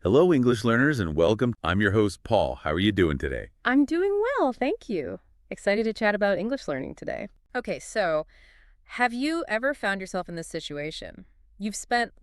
Hello, English learners, and welcome. I'm your host, Paul. How are you doing today? I'm doing well, thank you. Excited to chat about English learning today. Okay, so have you ever found yourself in this situation? You've spent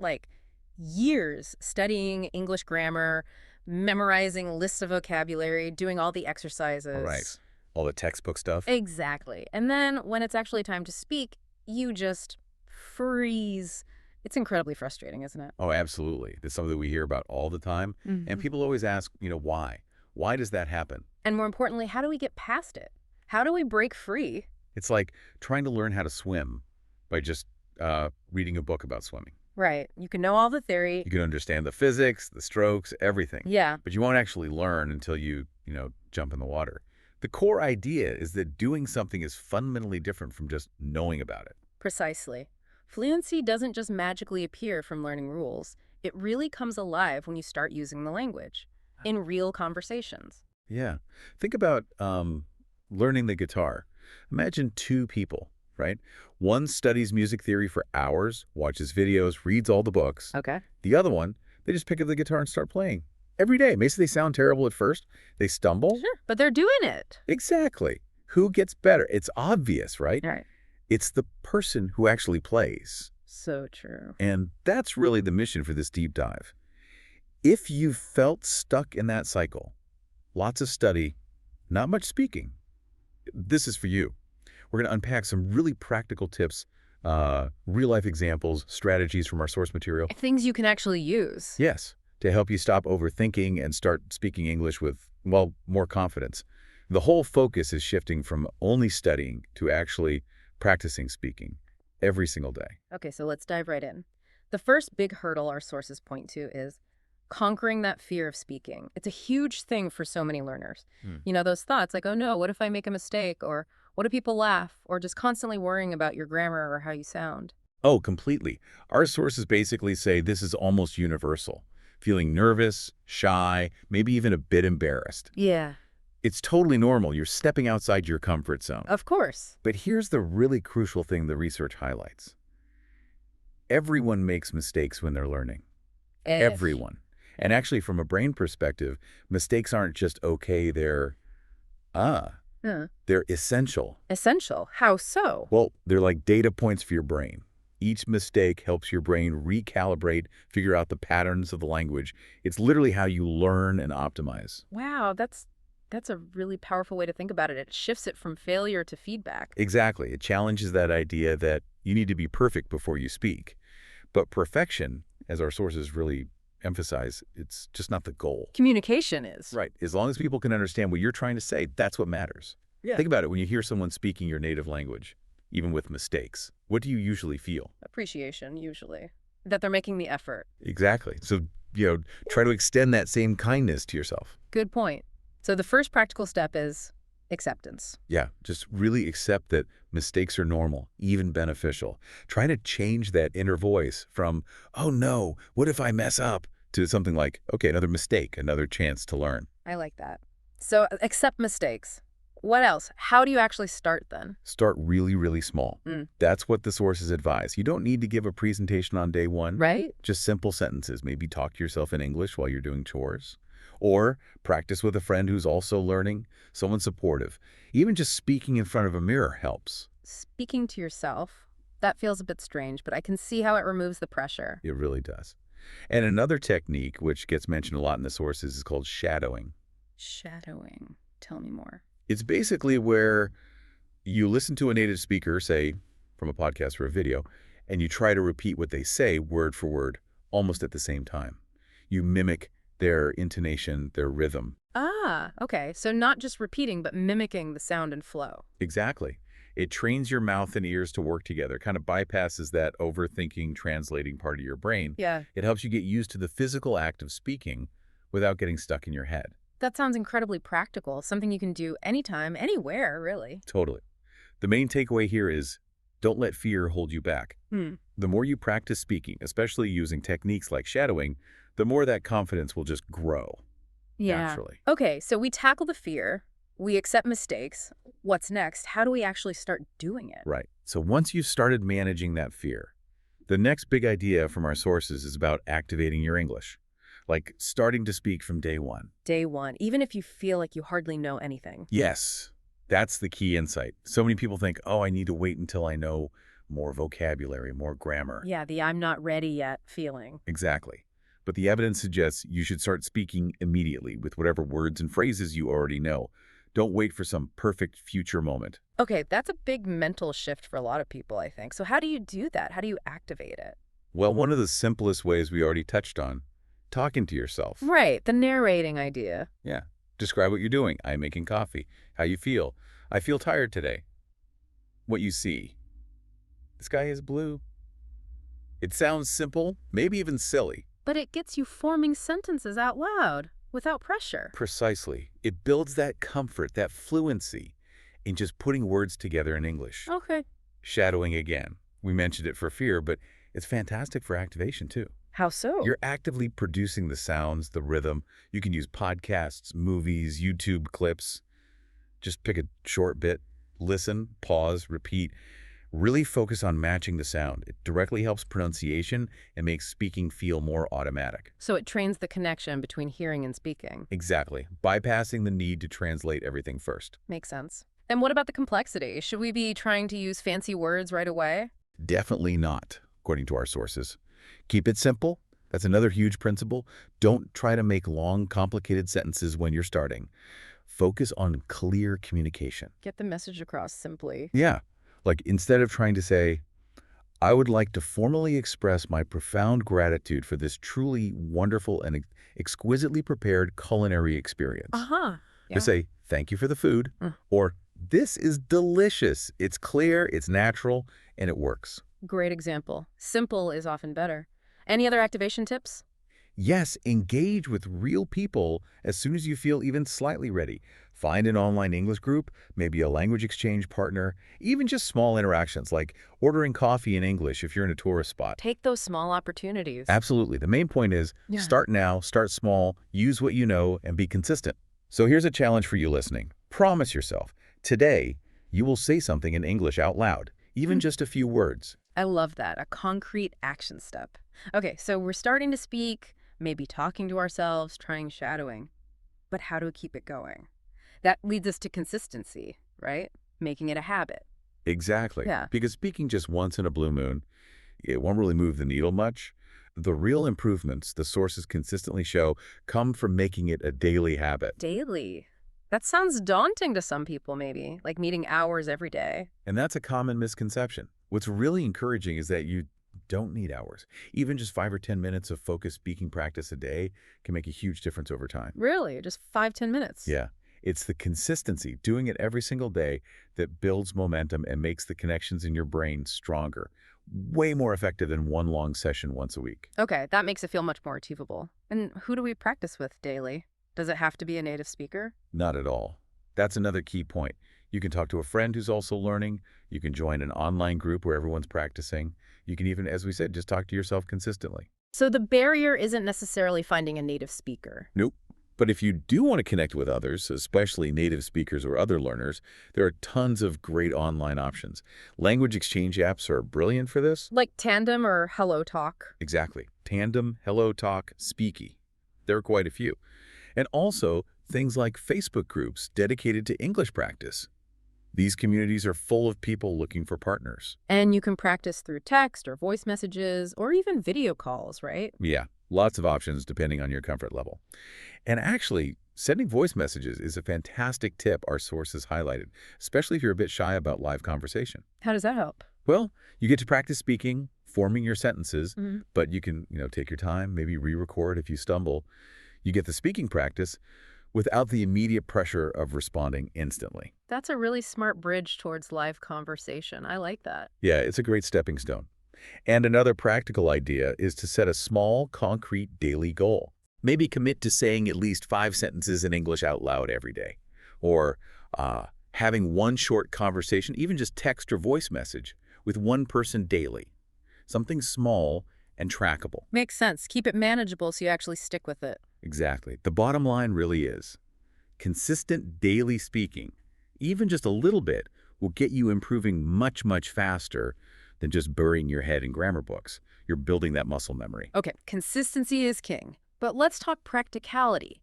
years studying English grammar, memorizing lists of vocabulary, doing all the All right. exercises. All the textbook stuff? Exactly. And then when it's actually time to speak, you just freeze. It's incredibly frustrating, isn't it? Oh, absolutely. That's something that we hear about all the time. And Hmm. people always ask, why? Why does that happen? And more importantly, how do we get past it? How do we break free? It's like trying to learn how to swim by just reading a book about swimming. Right. You can know all the theory. You can understand the physics, the strokes, everything. Yeah. But you won't actually learn until you jump in the water. The core idea is that doing something is fundamentally different from just knowing about it. Precisely. Fluency doesn't just magically appear from learning rules. It really comes alive when you start using the language in real conversations. Yeah. Think about learning the guitar. Imagine two people, right? One studies music theory for hours, watches videos, reads all the books. Okay. The other one, they just pick up the guitar and start playing. Every day. Maybe they sound terrible at first. They stumble. Sure. But they're doing it. Exactly. Who gets better? It's obvious, right? Right. It's the person who actually plays. So true. And that's really the mission for this deep dive. If you've felt stuck in that cycle, lots of study, not much speaking, this is for you. We're going to unpack some really practical tips, real-life examples, strategies from our source material. Things you can actually use. Yes, to help you stop overthinking and start speaking English with, well, more confidence. The whole focus is shifting from only studying to actually practicing speaking every single day. Okay, so let's dive right in. The first big hurdle our sources point to is conquering that fear of speaking. It's a huge thing for so many learners. Hmm. You know, those thoughts like, oh no, what if I make a mistake? Or what if people laugh? Or just constantly worrying about your grammar or how you sound. Oh, completely. Our sources basically say this is almost universal. Feeling nervous, shy, maybe even a bit embarrassed. Yeah. It's totally normal. You're stepping outside your comfort zone. Of course. But here's the really crucial thing the research highlights. Everyone makes mistakes when they're learning. Everyone. And actually, from a brain perspective, mistakes aren't just okay, Huh. they're essential. Essential. How so? Well, they're like data points for your brain. Each mistake helps your brain recalibrate, figure out the patterns of the language. It's literally how you learn and optimize. Wow, that's a really powerful way to think about it. It shifts it from failure to feedback. Exactly. It challenges that idea that you need to be perfect before you speak. But perfection, as our sources really emphasize, it's just not the goal. Communication is. Right. As long as people can understand what you're trying to say, that's what matters. Yeah. Think about it when you hear someone speaking your native language, even with mistakes. What do you usually feel? Appreciation, usually. That they're making the effort. Exactly. So, try to extend that same kindness to yourself. Good point. So the first practical step is acceptance. Yeah, just really accept that mistakes are normal, even beneficial. Try to change that inner voice from, oh no, what if I mess up, to something like, okay, another mistake, another chance to learn. I like that. So accept mistakes. What else? How do you actually start then? Start really, really small. Mm. That's what the sources advise. You don't need to give a presentation on day one. Right? Just simple sentences. Maybe talk to yourself in English while you're doing chores. Or practice with a friend who's also learning, someone supportive. Even just speaking in front of a mirror helps. Speaking to yourself, that feels a bit strange, but I can see how it removes the pressure. It really does. And another technique, which gets mentioned a lot in the sources, is called shadowing. Shadowing. Tell me more. It's basically where you listen to a native speaker, say, from a podcast or a video, and you try to repeat what they say word for word, almost at the same time. You mimic their intonation, their rhythm. Ah, okay. So not just repeating, but mimicking the sound and flow. Exactly. It trains your mouth and ears to work together, kind of bypasses that overthinking, translating part of your brain. Yeah. It helps you get used to the physical act of speaking without getting stuck in your head. That sounds incredibly practical, something you can do anytime, anywhere, really. Totally. The main takeaway here is don't let fear hold you back. Hmm. The more you practice speaking, especially using techniques like shadowing, the more that confidence will just grow naturally. Okay, so we tackle the fear, we accept mistakes. What's next? How do we actually start doing it? Right. So once you've started managing that fear, the next big idea from our sources is about activating your English. like starting to speak from day one. Day one, even if you feel like you hardly know anything. Yes, that's the key insight. So many people think, oh, I need to wait until I know more vocabulary, more grammar. Yeah, the I'm not ready yet feeling. Exactly. But the evidence suggests you should start speaking immediately with whatever words and phrases you already know. Don't wait for some perfect future moment. Okay, that's a big mental shift for a lot of people, I think. So how do you do that? How do you activate it? Well, one of the simplest ways we already touched on, talking to yourself. Right, the narrating idea. Yeah. Describe what you're doing. I'm making coffee. How you feel. I feel tired today. What you see. The sky is blue. It sounds simple, maybe even silly. But it gets you forming sentences out loud without pressure. Precisely. It builds that comfort, that fluency in just putting words together in English. Okay. Shadowing again. We mentioned it for fear, but it's fantastic for activation too. How so? You're actively producing the sounds, the rhythm. You can use podcasts, movies, YouTube clips. Just pick a short bit, listen, pause, repeat. Really focus on matching the sound. It directly helps pronunciation and makes speaking feel more automatic. So it trains the connection between hearing and speaking. Exactly. Bypassing the need to translate everything first. Makes sense. And what about the complexity? Should we be trying to use fancy words right away? Definitely not, according to our sources. Keep it simple. That's another huge principle. Don't try to make long, complicated sentences when you're starting. Focus on clear communication. Get the message across simply. Yeah. Like instead of trying to say, I would like to formally express my profound gratitude for this truly wonderful and exquisitely prepared culinary experience. Uh-huh. Yeah. Just say, thank you for the food, or this is delicious. It's clear, it's natural, and it works. Great example. Simple is often better. Any other activation tips? Yes, engage with real people as soon as you feel even slightly ready. Find an online English group, maybe a language exchange partner, even just small interactions like ordering coffee in English if you're in a tourist spot. Take those small opportunities. Absolutely. The main point is start now, start small, use what you know, and be consistent. So here's a challenge for you listening. Promise yourself, today you will say something in English out loud, even just a few words. I love that. A concrete action step. Okay, so we're starting to speak, maybe talking to ourselves, trying shadowing. But how do we keep it going? That leads us to consistency, right? Making it a habit. Exactly. Yeah. Because speaking just once in a blue moon, it won't really move the needle much. The real improvements the sources consistently show come from making it a daily habit. Daily. That sounds daunting to some people, maybe, like needing hours every day. And that's a common misconception. What's really encouraging is that you don't need hours. Even just 5 or 10 minutes of focused speaking practice a day can make a huge difference over time. Really? Just 5-10 minutes? Yeah. It's the consistency, doing it every single day, that builds momentum and makes the connections in your brain stronger. Way more effective than one long session once a week. Okay, that makes it feel much more achievable. And who do we practice with daily? Does it have to be a native speaker? Not at all. That's another key point. You can talk to a friend who's also learning. You can join an online group where everyone's practicing. You can even, as we said, just talk to yourself consistently. So the barrier isn't necessarily finding a native speaker. Nope. But if you do want to connect with others, especially native speakers or other learners, there are tons of great online options. Language exchange apps are brilliant for this. Like Tandem or Hello Talk. Exactly. Tandem, Hello Talk, Speaky. There are quite a few. And also things like Facebook groups dedicated to English practice. These communities are full of people looking for partners. And you can practice through text or voice messages or even video calls, right? Yeah, lots of options depending on your comfort level. And actually, sending voice messages is a fantastic tip our sources highlighted, especially if you're a bit shy about live conversation. How does that help? Well, you get to practice speaking, forming your sentences, but you can, take your time, maybe re-record if you stumble. You get the speaking practice without the immediate pressure of responding instantly. That's a really smart bridge towards live conversation. I like that. Yeah, it's a great stepping stone. And another practical idea is to set a small, concrete daily goal. Maybe commit to saying at least 5 sentences in English out loud every day. Or having one short conversation, even just text or voice message, with one person daily. Something small and trackable. Makes sense. Keep it manageable so you actually stick with it. Exactly. The bottom line really is consistent daily speaking, even just a little bit, will get you improving much, much faster than just burying your head in grammar books. You're building that muscle memory. Okay, consistency is king. But let's talk practicality.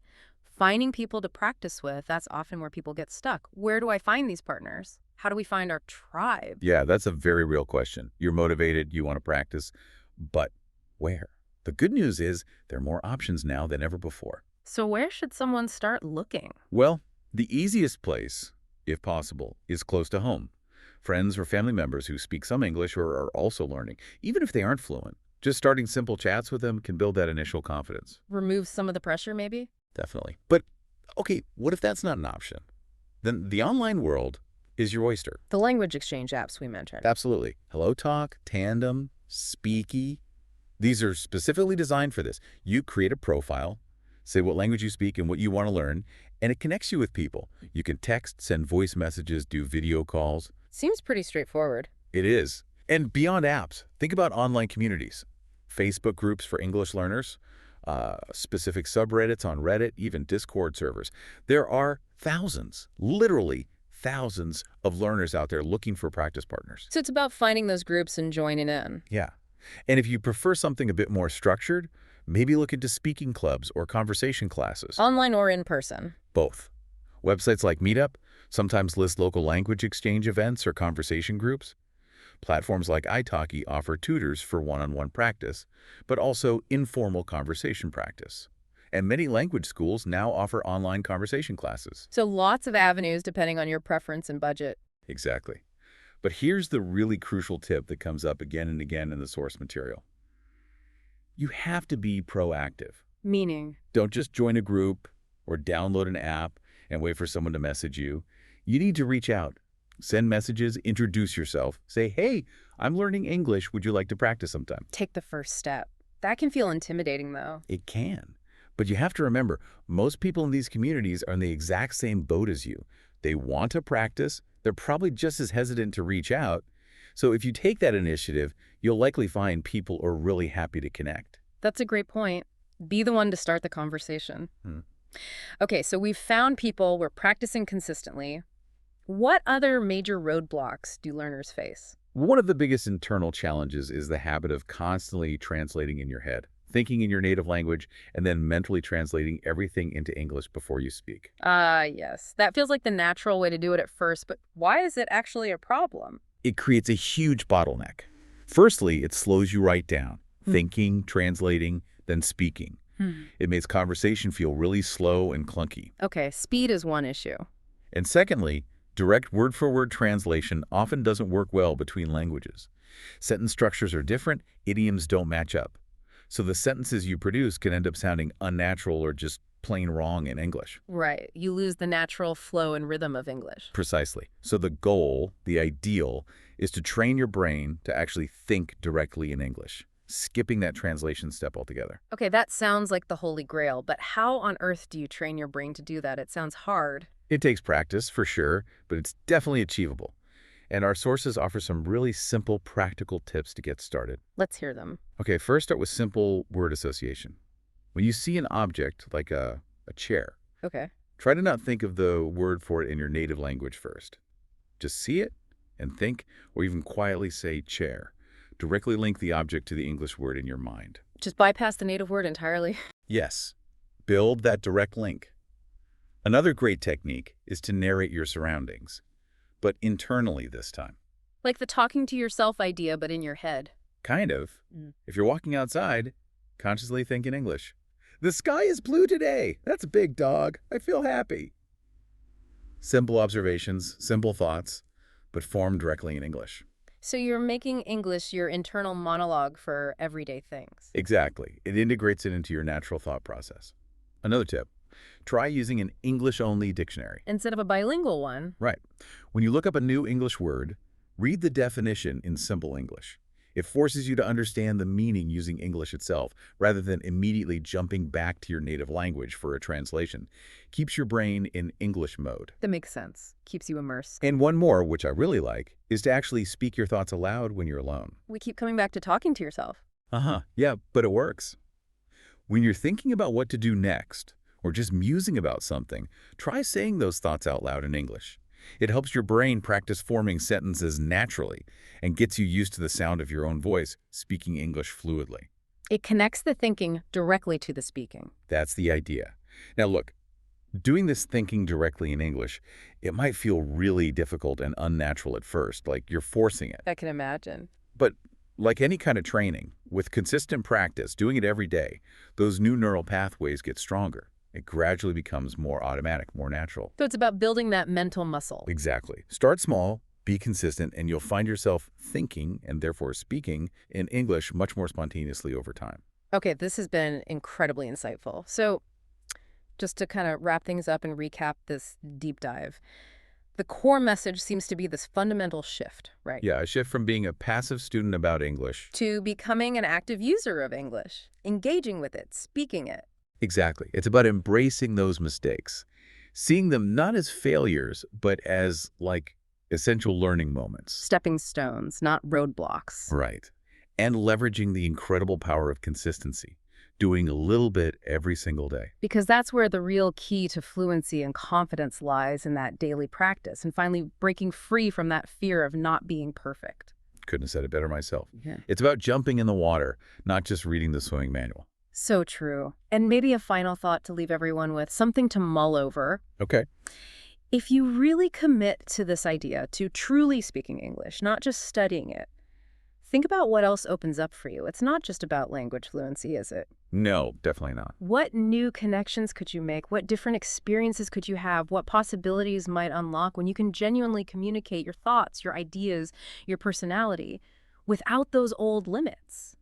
Finding people to practice with, that's often where people get stuck. Where do I find these partners? How do we find our tribe? Yeah, that's a very real question. You're motivated, you want to practice, but where? The good news is there are more options now than ever before. So where should someone start looking? Well, the easiest place, if possible, is close to home. Friends or family members who speak some English or are also learning, even if they aren't fluent. Just starting simple chats with them can build that initial confidence. Remove some of the pressure, maybe? Definitely. But, okay, what if that's not an option? Then the online world is your oyster. The language exchange apps we mentioned. Absolutely. HelloTalk, Tandem, Speaky. These are specifically designed for this. You create a profile, say what language you speak and what you want to learn, and it connects you with people. You can text, send voice messages, do video calls. Seems pretty straightforward. It is. And beyond apps, think about online communities. Facebook groups for English learners, specific subreddits on Reddit, even Discord servers. There are thousands, literally thousands of learners out there looking for practice partners. So it's about finding those groups and joining in. Yeah. And if you prefer something a bit more structured, maybe look into speaking clubs or conversation classes. Online or in person. Both. Websites like Meetup sometimes list local language exchange events or conversation groups. Platforms like italki offer tutors for one-on-one practice, but also informal conversation practice. And many language schools now offer online conversation classes. So lots of avenues depending on your preference and budget. Exactly. But here's the really crucial tip that comes up again and again in the source material. You have to be proactive. Meaning? Don't just join a group or download an app and wait for someone to message you. You need to reach out. Send messages, introduce yourself. Say, hey, I'm learning English. Would you like to practice sometime? Take the first step. That can feel intimidating, though. It can. But you have to remember, most people in these communities are in the exact same boat as you. They want to practice. They're probably just as hesitant to reach out. So if you take that initiative, you'll likely find people are really happy to connect. That's a great point. Be the one to start the conversation. Okay, so we've found people, we're practicing consistently. What other major roadblocks do learners face? One of the biggest internal challenges is the habit of constantly translating in your head, thinking in your native language, and then mentally translating everything into English before you speak. Yes. That feels like the natural way to do it at first, but why is it actually a problem? It creates a huge bottleneck. Firstly, it slows you right down, thinking, translating, then speaking. It makes conversation feel really slow and clunky. Okay, speed is one issue. And secondly, direct word-for-word translation often doesn't work well between languages. Sentence structures are different, idioms don't match up. So the sentences you produce can end up sounding unnatural or just plain wrong in English. Right. You lose the natural flow and rhythm of English. Precisely. So the goal, the ideal, is to train your brain to actually think directly in English, skipping that translation step altogether. Okay, that sounds like the holy grail, but how on earth do you train your brain to do that? It sounds hard. It takes practice, for sure, but it's definitely achievable. And our sources offer some really simple, practical tips to get started. Let's hear them. Okay, first start with simple word association. When you see an object, like a chair, Okay. try to not think of the word for it in your native language first. Just see it and think, or even quietly say chair. Directly link the object to the English word in your mind. Just bypass the native word entirely. Yes, build that direct link. Another great technique is to narrate your surroundings, but internally this time. Like the talking to yourself idea, but in your head. Kind of. If you're walking outside, consciously think in English. The sky is blue today. That's a big dog. I feel happy. Simple observations, simple thoughts, but formed directly in English. So you're making English your internal monologue for everyday things. Exactly. It integrates it into your natural thought process. Another tip, try using an English-only dictionary. Instead of a bilingual one. Right. When you look up a new English word, read the definition in simple English. It forces you to understand the meaning using English itself, rather than immediately jumping back to your native language for a translation. Keeps your brain in English mode. That makes sense. Keeps you immersed. And one more, which I really like, is to actually speak your thoughts aloud when you're alone. We keep coming back to talking to yourself. Yeah, but it works. When you're thinking about what to do next, or just musing about something, try saying those thoughts out loud in English. It helps your brain practice forming sentences naturally and gets you used to the sound of your own voice speaking English fluidly. It connects the thinking directly to the speaking. That's the idea. Now look, doing this thinking directly in English, it might feel really difficult and unnatural at first, like you're forcing it. I can imagine. But like any kind of training, with consistent practice, doing it every day, those new neural pathways get stronger. It gradually becomes more automatic, more natural. So it's about building that mental muscle. Exactly. Start small, be consistent, and you'll find yourself thinking, and therefore speaking, in English much more spontaneously over time. Okay, this has been incredibly insightful. So just to kind of wrap things up and recap this deep dive, the core message seems to be this fundamental shift, right? Yeah, a shift from being a passive student about English. To becoming an active user of English, engaging with it, speaking it. Exactly. It's about embracing those mistakes, seeing them not as failures, but as, like, essential learning moments. Stepping stones, not roadblocks. Right. And leveraging the incredible power of consistency, doing a little bit every single day. Because that's where the real key to fluency and confidence lies, in that daily practice, and finally breaking free from that fear of not being perfect. Couldn't have said it better myself. Yeah. It's about jumping in the water, not just reading the swimming manual. So true. And maybe a final thought to leave everyone with, something to mull over. Okay. If you really commit to this idea, to truly speaking English, not just studying it, think about what else opens up for you. It's not just about language fluency, is it? No, definitely not. What new connections could you make? What different experiences could you have? What possibilities might unlock when you can genuinely communicate your thoughts, your ideas, your personality without those old limits?